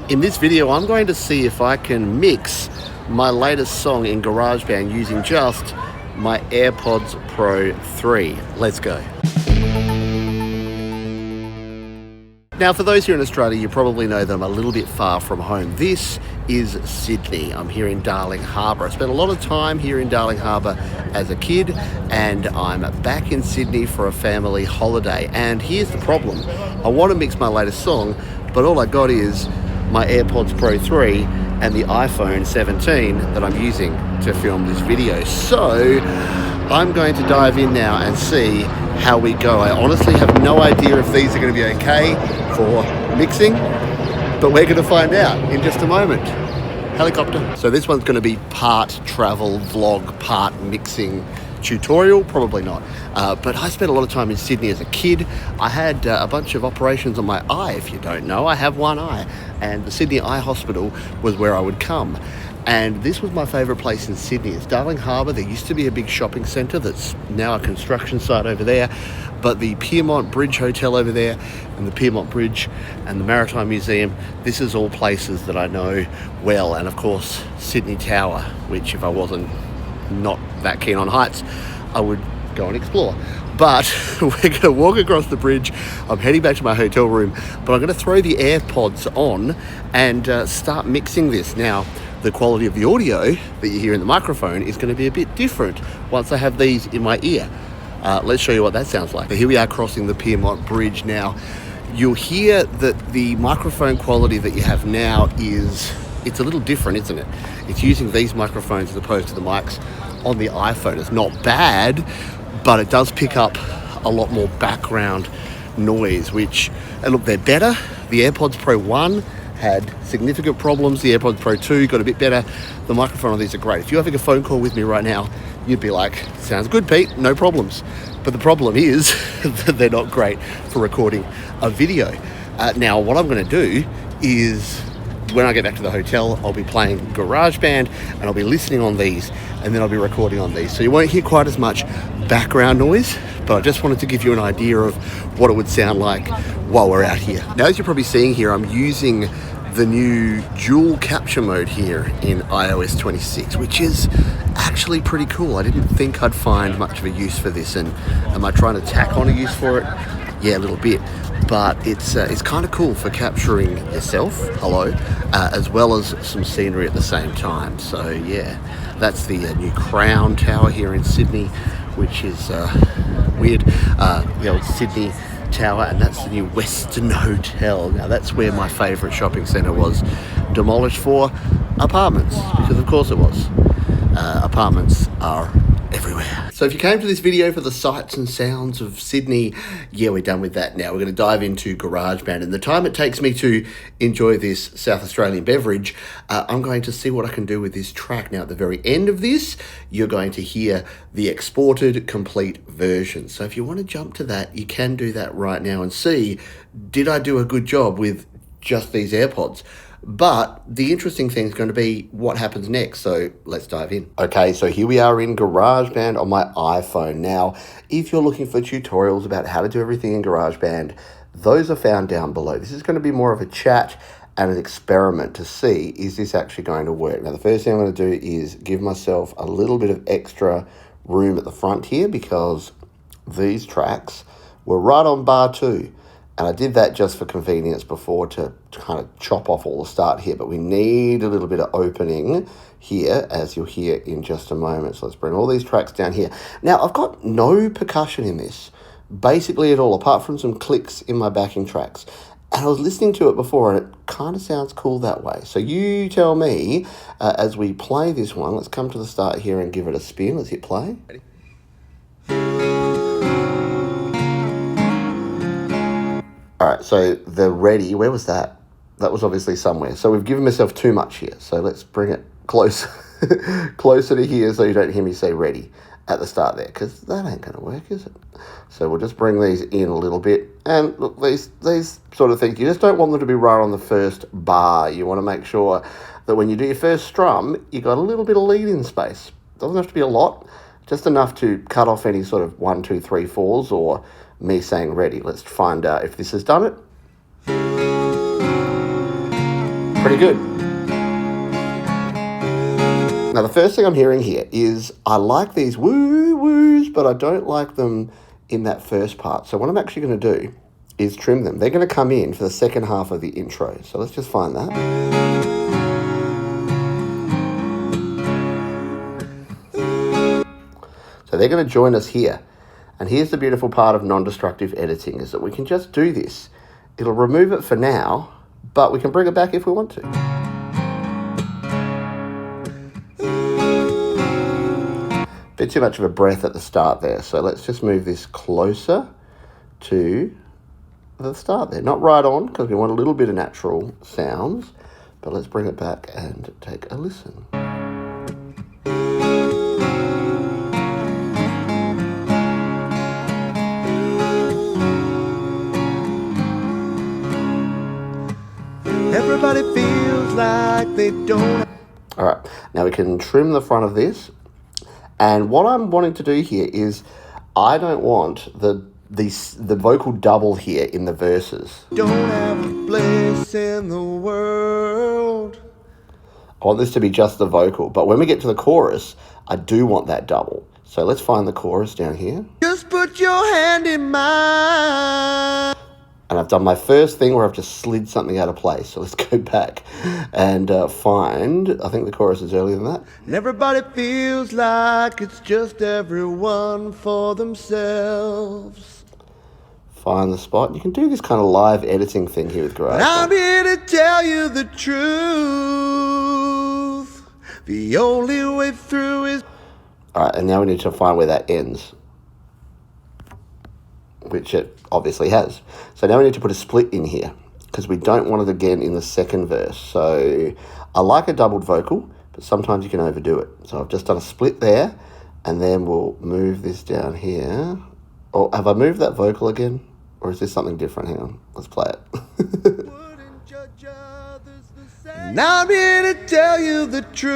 In this video, I'm going to see if I can mix my latest song in GarageBand using just my AirPods Pro 3. Let's go. Now, for those here in Australia, you probably know that I'm a little bit far from home. This is Sydney. I'm here in Darling Harbour. I spent a lot of time here in Darling Harbour as a kid, and I'm back in Sydney for a family holiday. And here's the problem. I want to mix my latest song, but all I got is my AirPods Pro 3 and the iPhone 17 that I'm using to film this video. So I'm going to dive in now and see how we go. I honestly have no idea if these are going to be okay for mixing, but we're going to find out in just a moment. Helicopter. So this one's going to be part travel vlog, part mixing tutorial, probably not. But I spent a lot of time in Sydney as a kid. I had a bunch of operations on my eye, if you don't know. I have one eye, and the Sydney Eye Hospital was where I would come. And this was my favourite place in Sydney. It's Darling Harbour. There used to be a big shopping centre that's now a construction site over there. But the Piermont Bridge Hotel over there, and the Piermont Bridge and the Maritime Museum, this is all places that I know well. And of course, Sydney Tower, which if I wasn't not that keen on heights, I would go and explore. But we're going to walk across the bridge. I'm heading back to my hotel room, but I'm going to throw the AirPods on and start mixing this. Now, the quality of the audio that you hear in the microphone is going to be a bit different once I have these in my ear. Let's show you what that sounds like. Here we are crossing the Piermont Bridge now. You'll hear that the microphone quality that you have now it's a little different, isn't it? It's using these microphones as opposed to the mics on the iPhone. It's not bad, but it does pick up a lot more background noise, and look, they're better. The AirPods Pro 1 had significant problems. The AirPods Pro 2 got a bit better. The microphone on these are great. If you're having a phone call with me right now, you'd be like, sounds good, Pete, no problems. But the problem is that they're not great for recording a video. Now, what I'm going to do is, when I get back to the hotel, I'll be playing GarageBand and I'll be listening on these, and then I'll be recording on these. So you won't hear quite as much background noise, but I just wanted to give you an idea of what it would sound like while we're out here. Now, as you're probably seeing here, I'm using the new dual capture mode here in iOS 26, which is actually pretty cool. I didn't think I'd find much of a use for this, and am I trying to tack on a use for it? Yeah, a little bit. But it's kind of cool for capturing yourself, as well as some scenery at the same time. So yeah, that's the new Crown Tower here in Sydney, which is weird, the old Sydney Tower, and that's the new Western Hotel. Now that's where my favourite shopping centre was demolished for apartments, because of course it was. Apartments are everywhere. So if you came to this video for the sights and sounds of Sydney, yeah, we're done with that now. We're going to dive into GarageBand, and the time it takes me to enjoy this South Australian beverage, I'm going to see what I can do with this track. Now, at the very end of this, you're going to hear the exported complete version. So if you want to jump to that, you can do that right now and see, did I do a good job with just these AirPods? But the interesting thing is going to be what happens next, so let's dive in. Okay, so here we are in GarageBand on my iPhone. Now, if you're looking for tutorials about how to do everything in GarageBand, those are found down below. This is going to be more of a chat and an experiment to see, is this actually going to work? Now, the first thing I'm going to do is give myself a little bit of extra room at the front here, because these tracks were right on bar 2. And I did that just for convenience before to kind of chop off all the start here. But we need a little bit of opening here, as you'll hear in just a moment. So let's bring all these tracks down here. Now, I've got no percussion in this, basically at all, apart from some clicks in my backing tracks. And I was listening to it before, and it kind of sounds cool that way. So you tell me, as we play this one, let's come to the start here and give it a spin. Let's hit play. Ready? All right, so the ready, where was that? That was obviously somewhere. So we've given myself too much here. So let's bring it close, closer to here, so you don't hear me say ready at the start there, because that ain't going to work, is it? So we'll just bring these in a little bit. And look, these sort of things, you just don't want them to be right on the first bar. You want to make sure that when you do your first strum, you got a little bit of lead-in space. Doesn't have to be a lot, just enough to cut off any sort of 1, 2, 3, 4s, or me saying ready. Let's find out if this has done it. Pretty good. Now the first thing I'm hearing here is I like these woo-woos, but I don't like them in that first part. So what I'm actually going to do is trim them. They're going to come in for the second half of the intro. So let's just find that. So they're going to join us here. And here's the beautiful part of non-destructive editing is that we can just do this. It'll remove it for now, but we can bring it back if we want to. Bit too much of a breath at the start there. So let's just move this closer to the start there. Not right on, because we want a little bit of natural sounds, but let's bring it back and take a listen. Everybody feels like they don't. All right, now we can trim the front of this. And what I'm wanting to do here is I don't want the vocal double here in the verses. Don't have a place in the world. I want this to be just the vocal, but when we get to the chorus, I do want that double. So let's find the chorus down here. Just put your hand in mine. And I've done my first thing where I've just slid something out of place. So let's go back and find, I think the chorus is earlier than that. And everybody feels like it's just everyone for themselves. Find the spot. You can do this kind of live editing thing here with GarageBand. I'm here to tell you the truth. The only way through is... All right, and now we need to find where that ends, which it obviously has. So now we need to put a split in here because we don't want it again in the second verse. So I like a doubled vocal, but sometimes you can overdo it. So I've just done a split there, and then we'll move this down here. Oh, have I moved that vocal again? Or is this something different? Hang on, let's play it. Now I'm here to tell you the truth.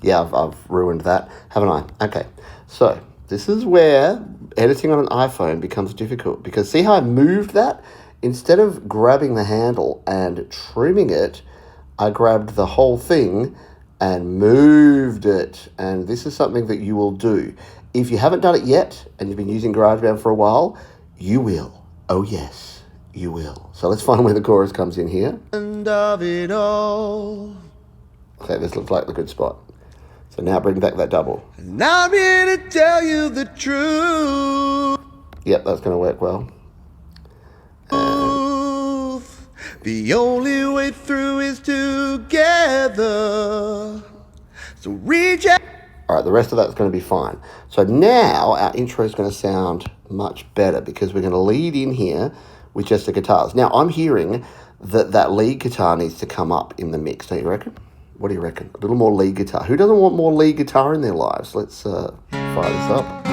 Yeah, I've ruined that, haven't I? Okay, so this is where editing on an iPhone becomes difficult, because see how I moved that? Instead of grabbing the handle and trimming it, I grabbed the whole thing and moved it. And this is something that you will do. If you haven't done it yet and you've been using GarageBand for a while, you will. Oh yes, you will. So let's find where the chorus comes in here. And of it all. Okay, this looks like the good spot. So now bring back that double. Now I'm here to tell you the truth. Yep, that's going to work well. The only way through is together. So reach out. All right, the rest of that's going to be fine. So now our intro is going to sound much better because we're going to lead in here with just the guitars. Now I'm hearing that that lead guitar needs to come up in the mix, don't you reckon? What do you reckon? A little more lead guitar. Who doesn't want more lead guitar in their lives? Let's fire this up.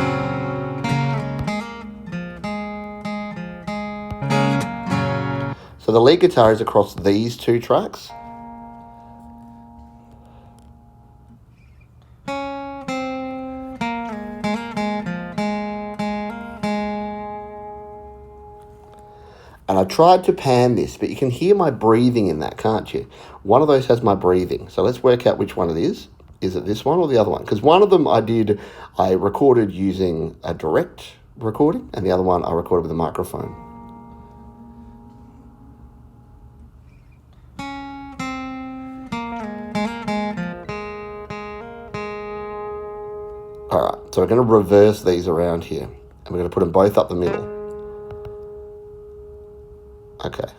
So the lead guitar is across these two tracks. And I tried to pan this, but you can hear my breathing in that, can't you? One of those has my breathing. So let's work out which one it is. Is it this one or the other one? Because one of them I recorded using a direct recording, and the other one I recorded with a microphone. All right, so we're going to reverse these around here, and we're going to put them both up the middle. Okay.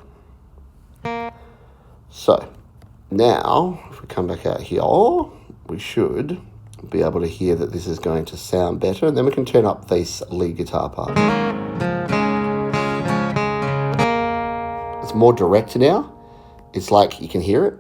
So now, if we come back out here, we should be able to hear that this is going to sound better, and then we can turn up this lead guitar part. It's more direct now. It's like you can hear it.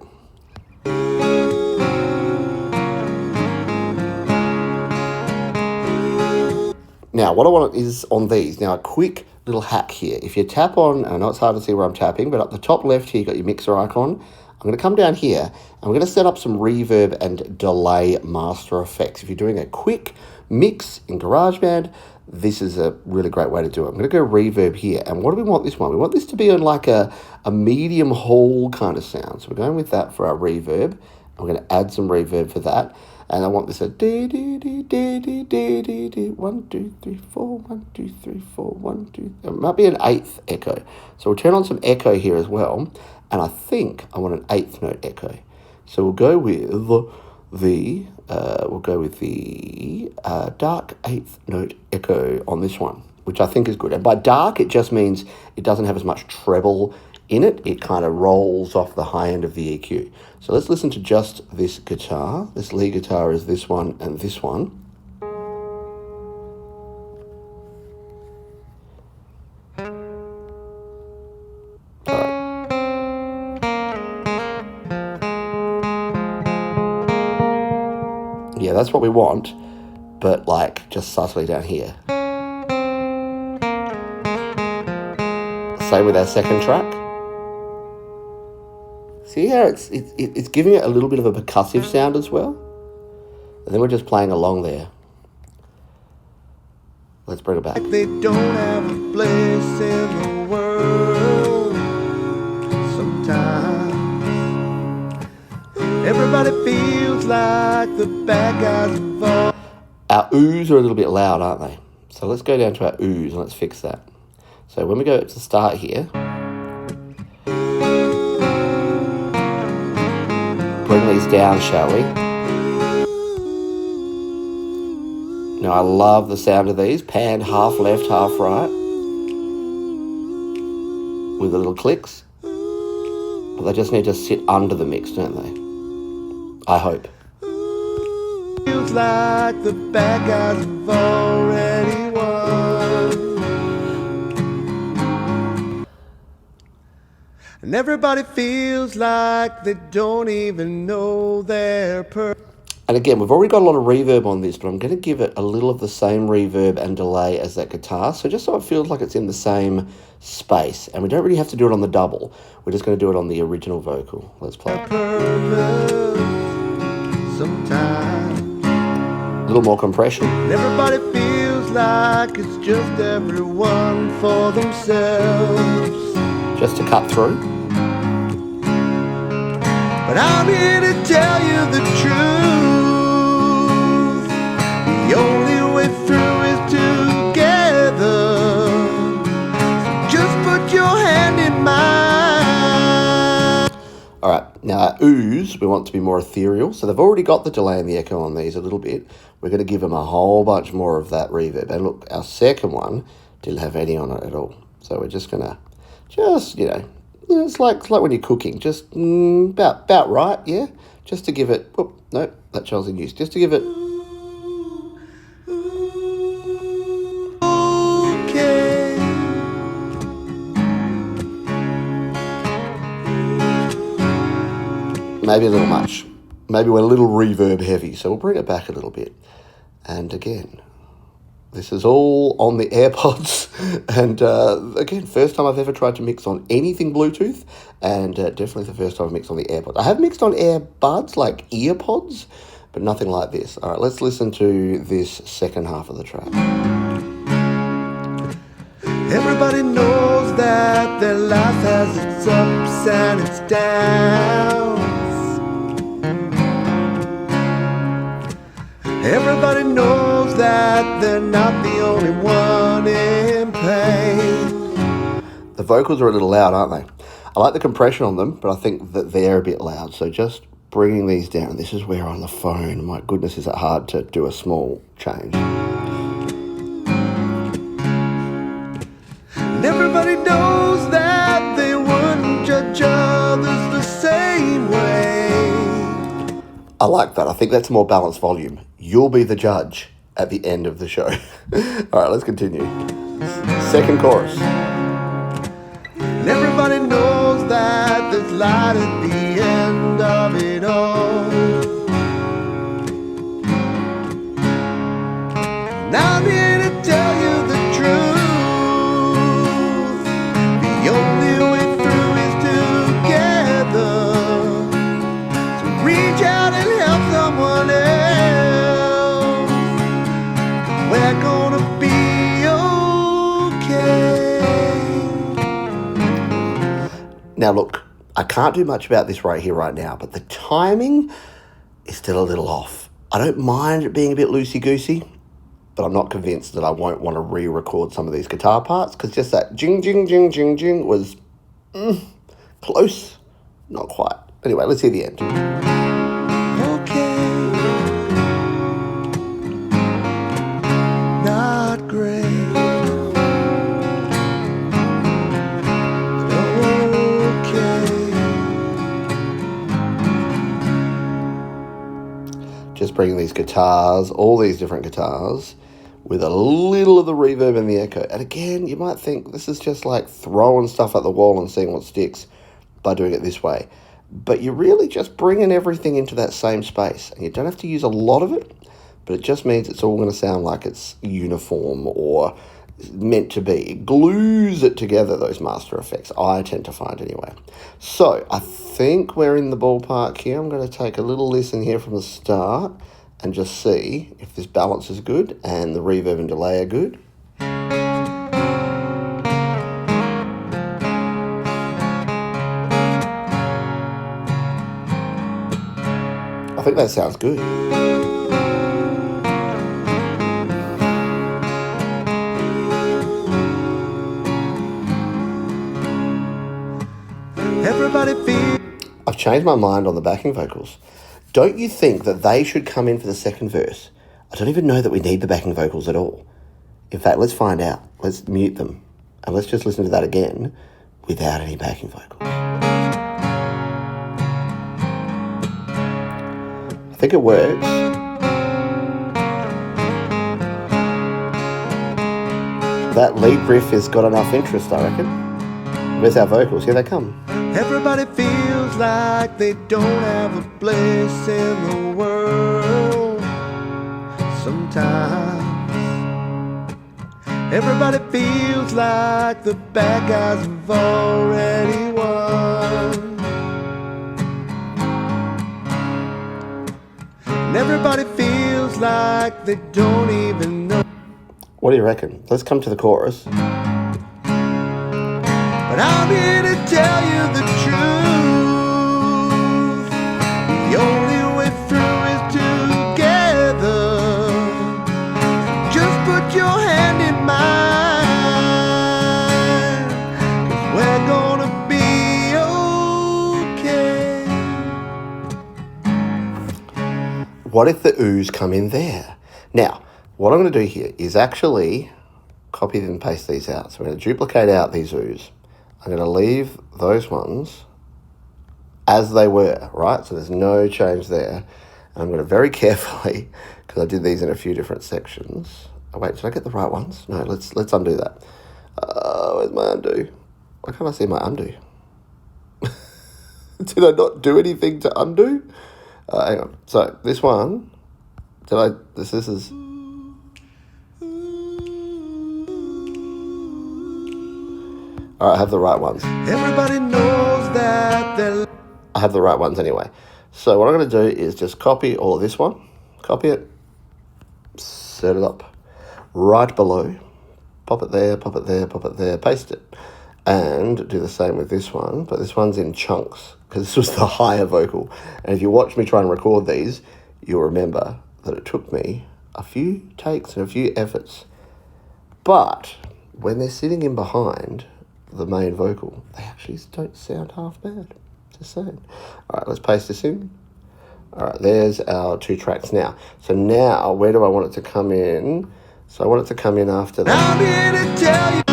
Now, what I want is on these. Now, a quick little hack here. If you tap on, I know it's hard to see where I'm tapping, but up the top left here, you've got your mixer icon. I'm going to come down here, and we're going to set up some reverb and delay master effects. If you're doing a quick mix in GarageBand, this is a really great way to do it. I'm going to go reverb here. And what do we want this one? We want this to be on like a medium hall kind of sound. So we're going with that for our reverb. I'm going to add some reverb for that. And I want this at dee dee dee dee dee dee dee dee 1 2 3 4 1 2 3 4 1 2. It might be an eighth echo. So we'll turn on some echo here as well. And I think I want an eighth note echo. So we'll go with the dark eighth note echo on this one, which I think is good. And by dark, it just means it doesn't have as much treble in it. It kind of rolls off the high end of the EQ. So let's listen to just this guitar. This lead guitar is this one and this one. Yeah, that's what we want, but like just subtly down here. Same with our second track. See how it's giving it a little bit of a percussive sound as well? And then we're just playing along there. Let's bring it back. They don't have a place in the world. Sometimes everybody feels like the bad guys involved. Our oohs are a little bit loud, aren't they? So let's go down to our oohs and let's fix that. So when we go to start here, bring these down, shall we? Now I love the sound of these, panned half left, half right, with the little clicks. But they just need to sit under the mix, don't they? I hope. Feels like the bad guys have already won. And everybody feels like they don't even know their purpose. And again, we've already got a lot of reverb on this, but I'm going to give it a little of the same reverb and delay as that guitar. So just so it feels like it's in the same space. And we don't really have to do it on the double. We're just going to do it on the original vocal. Let's play. Sometimes A little more compression. everybody feels like it's just everyone for themselves. Just to cut through. But I'm here to tell you the truth. The only way through is together. So just put your hand in mine. All right, now our oohs, we want to be more ethereal. So they've already got the delay and the echo on these a little bit. We're going to give them a whole bunch more of that reverb. And look, our second one didn't have any on it at all. So we're just going to, it's like when you're cooking, just about right, yeah? Just to give it, oh, no, that child's in use. Just to give it, Okay. maybe a little much. Maybe we're a little reverb heavy, so we'll bring it back a little bit. And again, this is all on the AirPods. And again, first time I've ever tried to mix on anything Bluetooth, and definitely the first time I've mixed on the AirPods. I have mixed on AirBuds, like AirPods, but nothing like this. All right, let's listen to this second half of the track. Everybody knows that their life has its ups and its downs. Everybody knows that they're not the only one in pain. The vocals are a little loud, aren't they? I like the compression on them, but I think that they're a bit loud. So just bringing these down. This is where on the phone, my goodness, is it hard to do a small change. And everybody knows that they wouldn't judge others the same way. I like that. I think that's a more balanced volume. You'll be the judge at the end of the show. All right, let's continue. Second chorus. And everybody knows that there's light at the end of it all. And I'm here to tell you the truth. The only way through is together. So reach out and help someone else. We're gonna be Now look, I can't do much about this right here, right now, but the timing is still a little off. I don't mind it being a bit loosey-goosey, but I'm not convinced that I won't want to re-record some of these guitar parts, because just that jing, jing, jing, jing, jing was close, not quite. Anyway, let's hear the end. Okay, not great, but okay. Just bringing these guitars, all these different guitars, with a little of the reverb and the echo. And again, you might think this is just like throwing stuff at the wall and seeing what sticks by doing it this way. But you're really just bringing everything into that same space. And you don't have to use a lot of it, but it just means it's all going to sound like it's uniform or meant to be. It glues it together, those master effects, I tend to find anyway. So I think we're in the ballpark here. I'm going to take a little listen here from the start and just see if this balance is good and the reverb and delay are good. I think that sounds good. Everybody feel. I've changed my mind on the backing vocals. Don't you think that they should come in for the second verse? I don't even know that we need the backing vocals at all. In fact, let's find out. Let's mute them. And let's just listen to that again without any backing vocals. I think it works. That lead riff has got enough interest, I reckon. Where's our vocals? Here they come. Everybody feels like they don't have a place in the world. Sometimes everybody feels like the bad guys have already won. And everybody feels like they don't even know. What do you reckon? Let's come to the chorus. But I'm here to tell you the truth. The only way through is together. Just put your hand in mine, 'cause we're gonna be okay. What if the oohs come in there? Now, what I'm going to do here is actually copy and paste these out. So I'm going to duplicate out these oohs. I'm going to leave those ones as they were, right? So there's no change there. And I'm going to very carefully, because I did these in a few different sections. Oh, wait, did I get the right ones? No, let's undo that. Where's my undo? Why can't I see my undo? Did I not do anything to undo? Hang on. So this one, this is... All right, I have the right ones. Everybody knows that they're... I have the right ones anyway. So what I'm going to do is just copy all of this one, copy it, set it up right below, pop it there, pop it there, pop it there, paste it. And do the same with this one, but this one's in chunks because this was the higher vocal. And if you watch me try and record these, you'll remember that it took me a few takes and a few efforts. But when they're sitting in behind the main vocal, they actually don't sound half bad. Just saying. All right, let's paste this in. All right, there's our 2 tracks now. So now, where do I want it to come in? So I want it to come in after that. I'm here to tell you,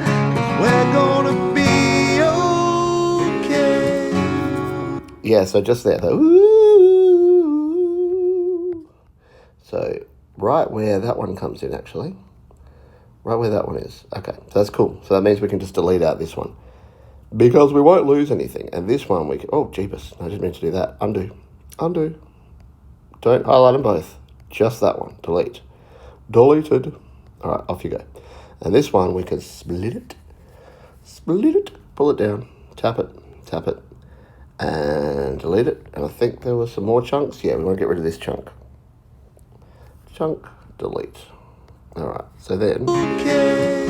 'cause we're gonna be okay. Yeah, so just there, the ooh. So right where that one comes in, actually. Right where that one is. Okay, so that's cool. So that means we can just delete out this one, because we won't lose anything. And this one we can... Oh, jeepers. I didn't mean to do that. Undo. Undo. Don't highlight them both. Just that one. Delete. Deleted. All right, off you go. And this one we can split it. Split it. Pull it down. Tap it. Tap it. And delete it. And I think there were some more chunks. Yeah, we want to get rid of this chunk. Chunk. Delete. All right, so then... Okay.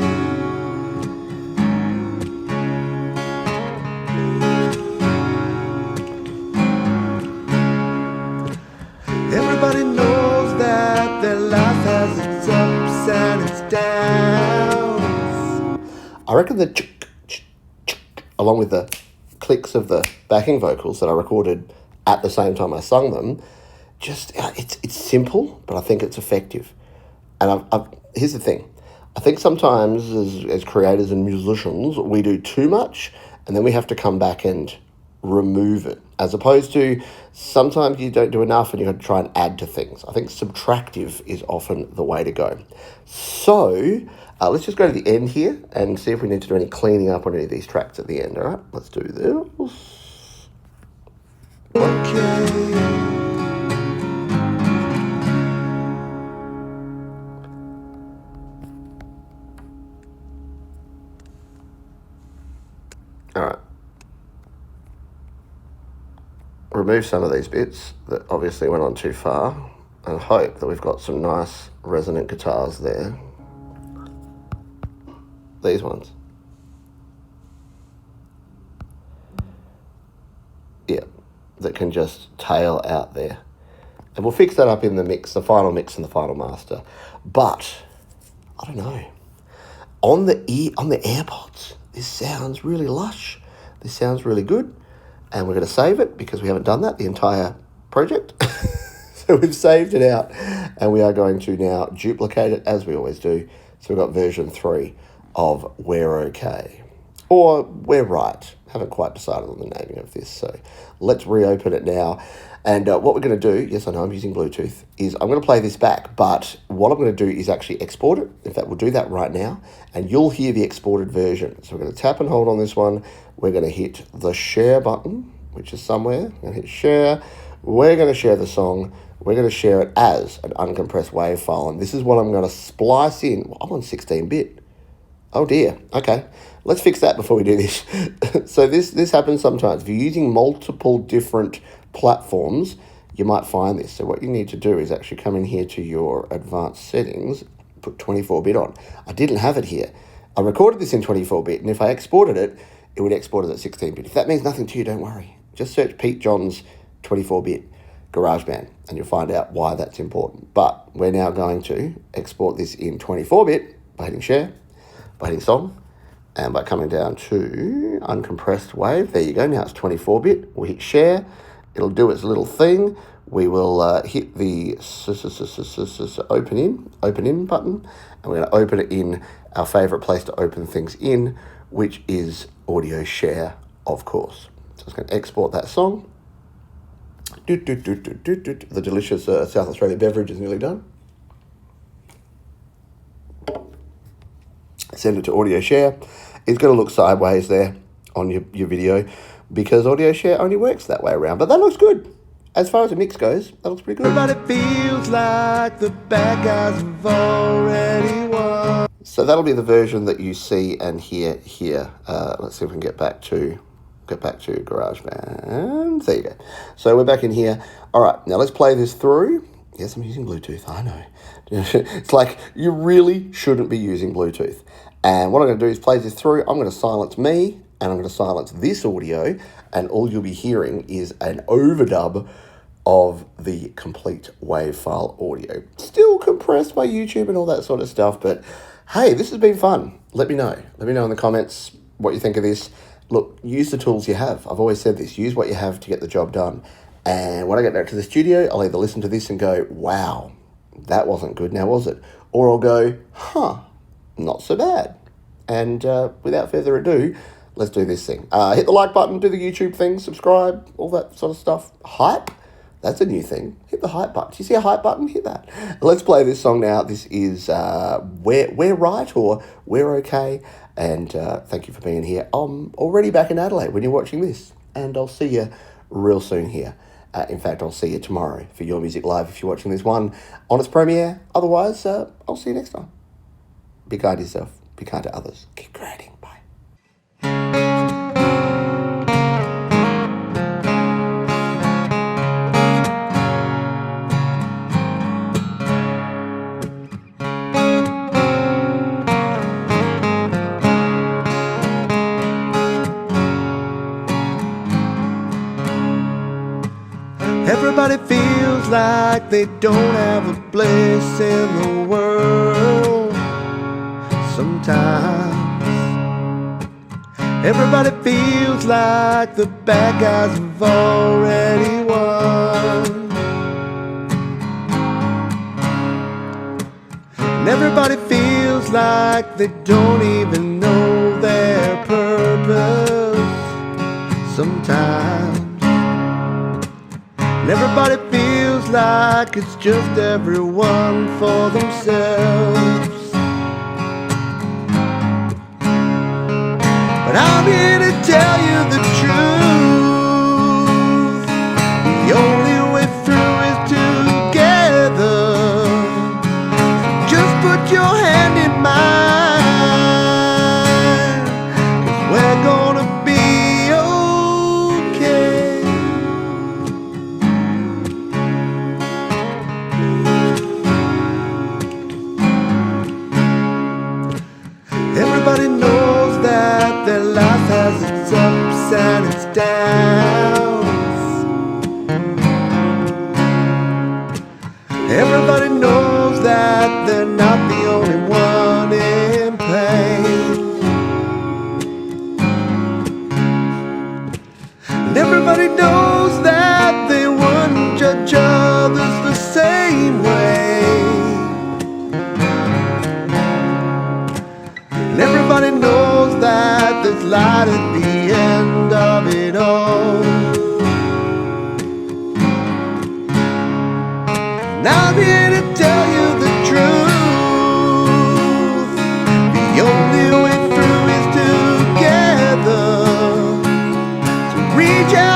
downs. I reckon the along with the clicks of the backing vocals that I recorded at the same time I sung them, just it's simple, but I think it's effective. And here's the thing. I think sometimes as creators and musicians, we do too much and then we have to come back and remove it, as opposed to sometimes you don't do enough and you've got to try and add to things. I think subtractive is often the way to go. So let's just go to the end here and see if we need to do any cleaning up on any of these tracks at the end. All right, let's do this. Okay. All right. Remove some of these bits that obviously went on too far and hope that we've got some nice resonant guitars there. These ones. Yeah, that can just tail out there. And we'll fix that up in the mix, the final mix and the final master. But, I don't know. On the AirPods, this sounds really lush. This sounds really good. And we're going to save it because we haven't done that the entire project. So we've saved it out and we are going to now duplicate it as we always do. So we've got version 3 of We're Okay. Or We're Right. Haven't quite decided on the naming of this. So let's reopen it now. And what we're going to do, yes, I know I'm using Bluetooth, is I'm going to play this back. But what I'm going to do is actually export it. In fact, we'll do that right now. And you'll hear the exported version. So we're going to tap and hold on this one. We're going to hit the share button, which is somewhere. We're going to hit share. We're going to share the song. We're going to share it as an uncompressed WAV file. And this is what I'm going to splice in. Well, I'm on 16-bit. Oh dear. Okay. Let's fix that before we do this. So this happens sometimes. If you're using multiple different platforms, you might find this. So what you need to do is actually come in here to your advanced settings, put 24-bit on. I didn't have it here. I recorded this in 24-bit, and if I exported it, it would export it at 16-bit. If that means nothing to you, don't worry. Just search Pete John's 24-bit GarageBand, and you'll find out why that's important. But we're now going to export this in 24-bit by hitting share, by hitting song, and by coming down to uncompressed wave. There you go. Now it's 24-bit. We'll hit share. It'll do its little thing. We will hit the open in button, and we're going to open it in our favorite place to open things in, which is audio share, of course. So it's going to export that song. The delicious South Australian beverage is nearly done. Send it to audio share. It's going to look sideways there on your video because audio share only works that way around. But that looks good. As far as the mix goes, that looks pretty good. But it feels like the bad guys have already won. So that'll be the version that you see and hear here. Let's see if we can get back to GarageBand. There you go. So we're back in here. All right, now let's play this through. Yes, I'm using Bluetooth, I know. It's like you really shouldn't be using Bluetooth. And what I'm going to do is play this through. I'm going to silence me, and I'm going to silence this audio, and all you'll be hearing is an overdub of the complete WAV file audio. Still compressed by YouTube and all that sort of stuff, but hey, this has been fun. Let me know. Let me know in the comments what you think of this. Look, use the tools you have. I've always said this. Use what you have to get the job done. And when I get back to the studio, I'll either listen to this and go, wow, that wasn't good, now was it? Or I'll go, not so bad. And without further ado, let's do this thing. Hit the like button, do the YouTube thing, subscribe, all that sort of stuff. Hype, that's a new thing. Hit the hype button. Do you see a hype button? Hit that. Let's play this song now. This is We're Right or We're Okay. And thank you for being here. I'm already back in Adelaide when you're watching this. And I'll see you real soon here. In fact, I'll see you tomorrow for Your Music Live if you're watching this one on its premiere. Otherwise, I'll see you next time. Be kind to yourself. Be kind to others. Keep creating. Bye. Everybody feels like they don't have a place in the world. sometimes. Everybody feels like the bad guys have already won. And everybody feels like they don't even know their purpose sometimes. And everybody feels like it's just everyone for themselves. But I'm here to tell you the truth. The only way through is together. Just put your hand in mine, 'cause we're gonna be okay. Everybody knows that their life has its ups and its downs. Everybody knows that they're not the only one in pain. And everybody knows that they wouldn't judge others the same way. And everybody knows that there's light at the end of it all. And I'm here to tell you the truth. The only way through is together. So reach out.